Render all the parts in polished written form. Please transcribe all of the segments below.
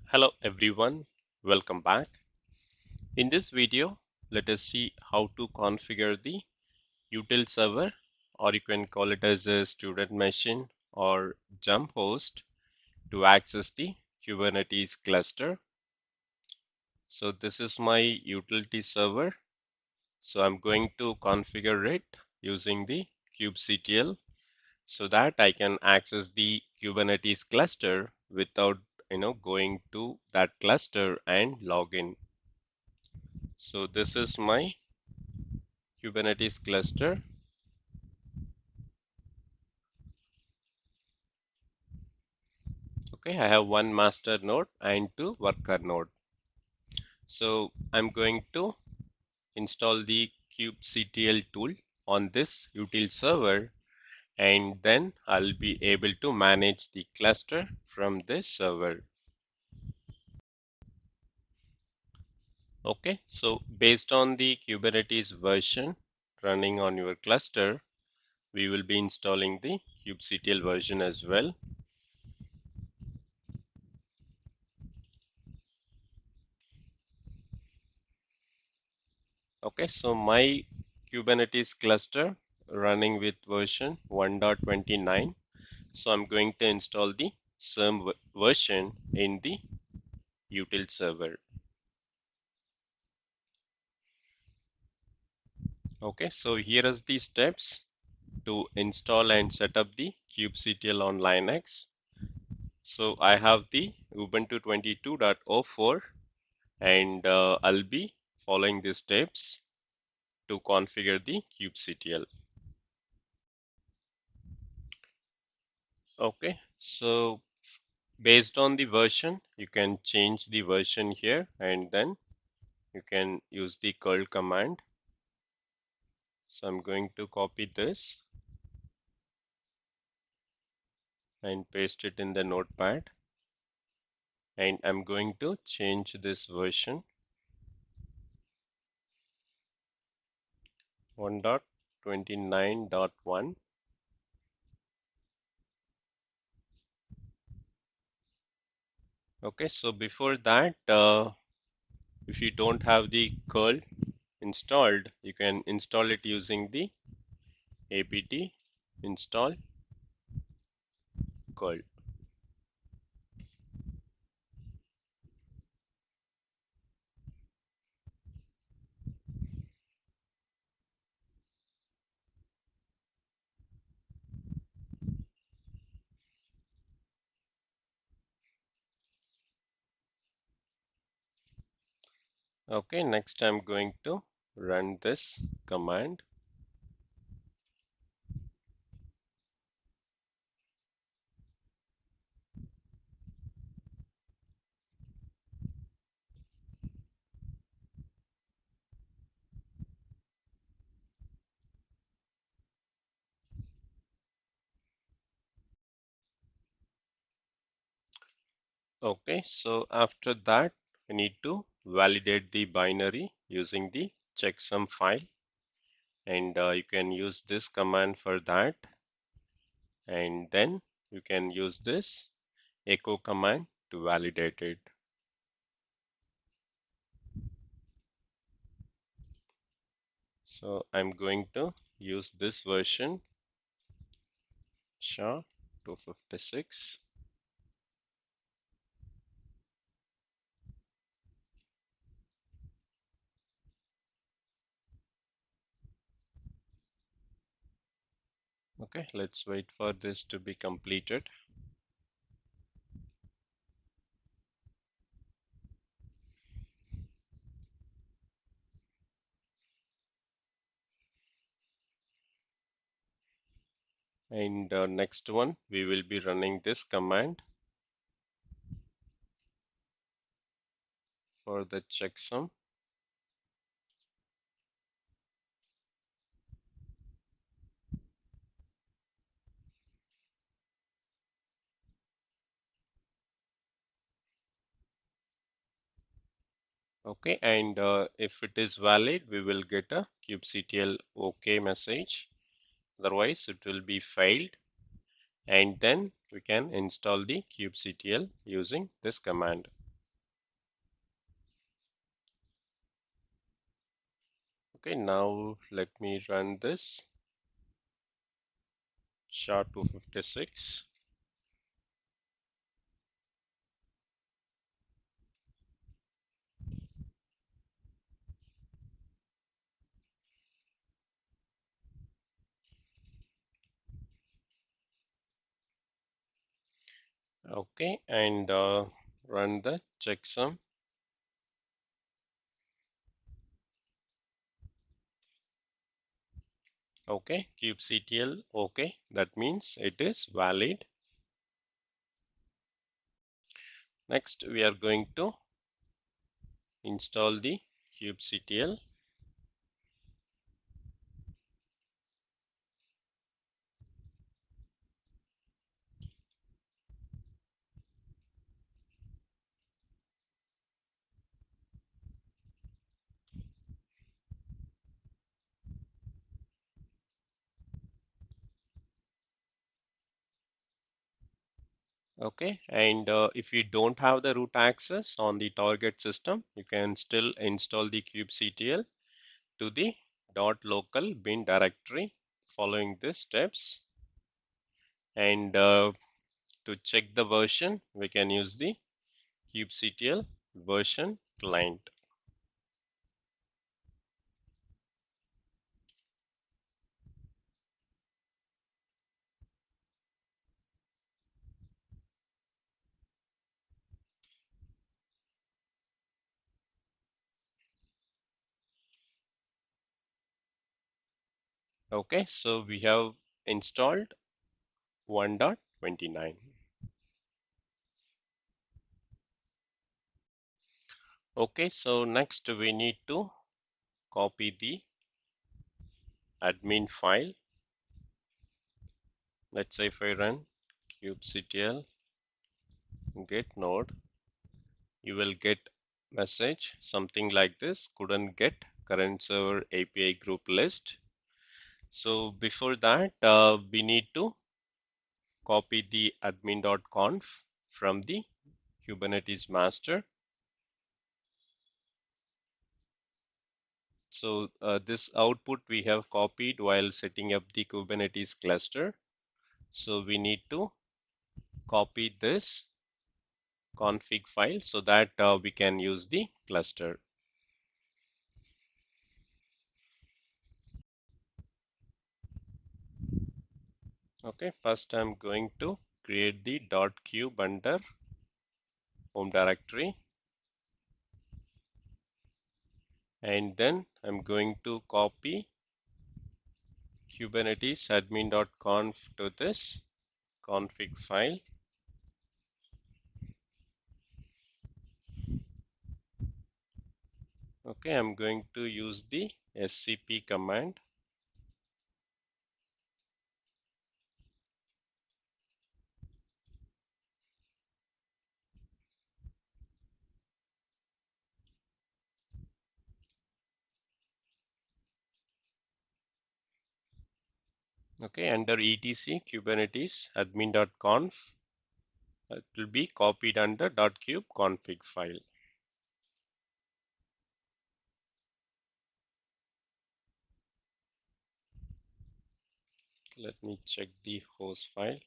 Hello everyone, welcome back. In this video, let us see how to configure the util server, or you can call it as a student machine or jump host to access the Kubernetes cluster. So this is my utility server. So I'm going to configure it using the kubectl so that I can access the Kubernetes cluster without going to that cluster and log in. So this is my Kubernetes cluster. Okay, I have one master node and two worker node. So I'm going to install the kubectl tool on this util server, and then I'll be able to manage the cluster from this server. Okay, so based on the Kubernetes version running on your cluster, we will be installing the kubectl version as well. Okay, so my Kubernetes cluster running with version 1.29. So I'm going to install the same version in the util server. Okay, so here is the steps to install and set up the kubectl on Linux. So I have the Ubuntu 22.04 and I'll be following the steps to configure the kubectl. Okay, so based on the version, you can change the version here and then you can use the curl command. So I'm going to copy this and paste it in the notepad, and I'm going to change this version 1.29.1. Okay, so before that, if you don't have the curl installed, you can install it using the apt install curl. Okay, next I'm going to run this command. Okay, so after that, I need to validate the binary using the checksum file, and you can use this command for that, and then you can use this echo command to validate it. So I'm going to use this version SHA-256. Okay, let's wait for this to be completed. And next one, we will be running this command for the checksum. Okay, and if it is valid, we will get a kubectl OK message. Otherwise, it will be failed, and then we can install the kubectl using this command. Okay, now let me run this SHA-256. Okay, and run the checksum. Okay, kubectl. Okay, that means it is valid. Next, we are going to install the kubectl. Okay, and if you don't have the root access on the target system, you can still install the kubectl to the .local bin directory following these steps. And to check the version, we can use the kubectl version client. Okay, so we have installed 1.29. Okay, so next we need to copy the admin file. Let's say if I run kubectl get node, you will get message something like this: couldn't get current server API group list. So before that, we need to copy the admin.conf from the Kubernetes master. So this output we have copied while setting up the Kubernetes cluster. So we need to copy this config file so that we can use the cluster. Okay, first I'm going to create the .kube under home directory, and then I'm going to copy Kubernetes admin.conf to this config file. Okay, I'm going to use the scp command. Okay, under etc kubernetes admin.conf, it will be copied under .kube config file. Let me check the host file.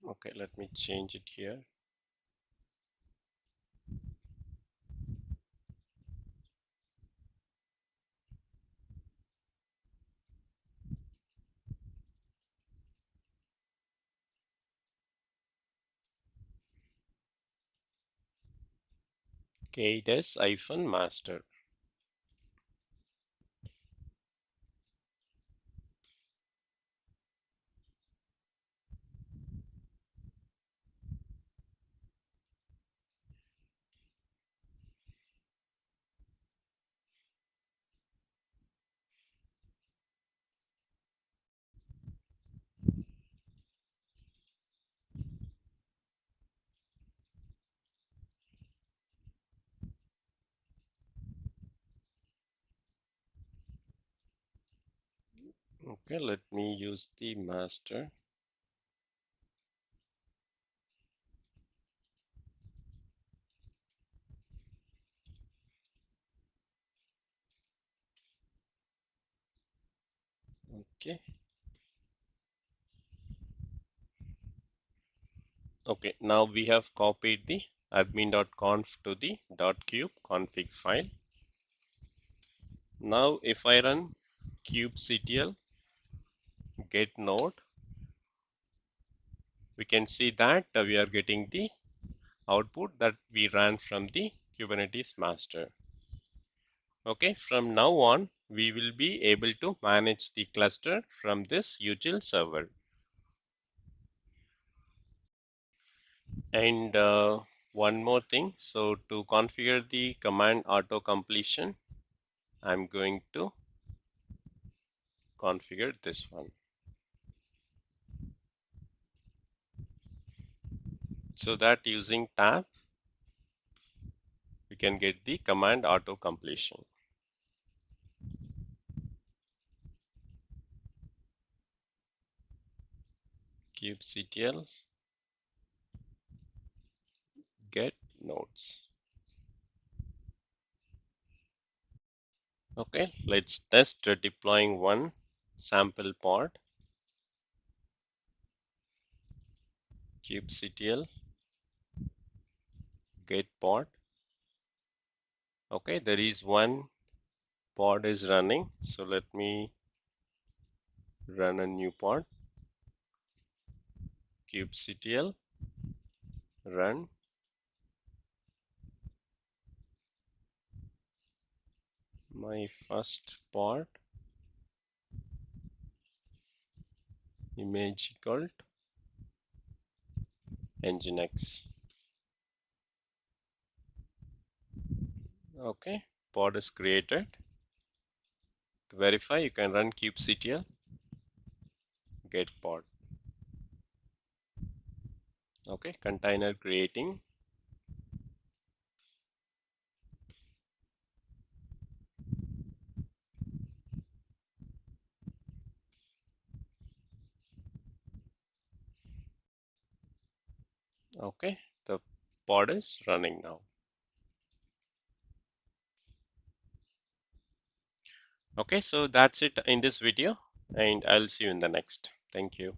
Okay, let me change it here. kdes-master. Okay, let me use the master. Okay. Okay, now we have copied the admin.conf to the .cube config file. Now if I run kubectl get node, we can see that we are getting the output that we ran from the Kubernetes master. Okay, from now on, we will be able to manage the cluster from this util server. And one more thing, so to configure the command auto completion, I'm going to configure this one. So that using tab, we can get the command auto completion. Kubectl get nodes. Okay, let's test deploying one sample pod. Kubectl get pod. Okay, there is one pod is running. So let me run a new pod. Kubectl run. My first pod image equal nginx. Okay, pod is created. To verify, you can run kubectl get pod. Okay, container creating. Okay, the pod is running now. Okay, so that's it in this video, and I'll see you in the next. Thank you.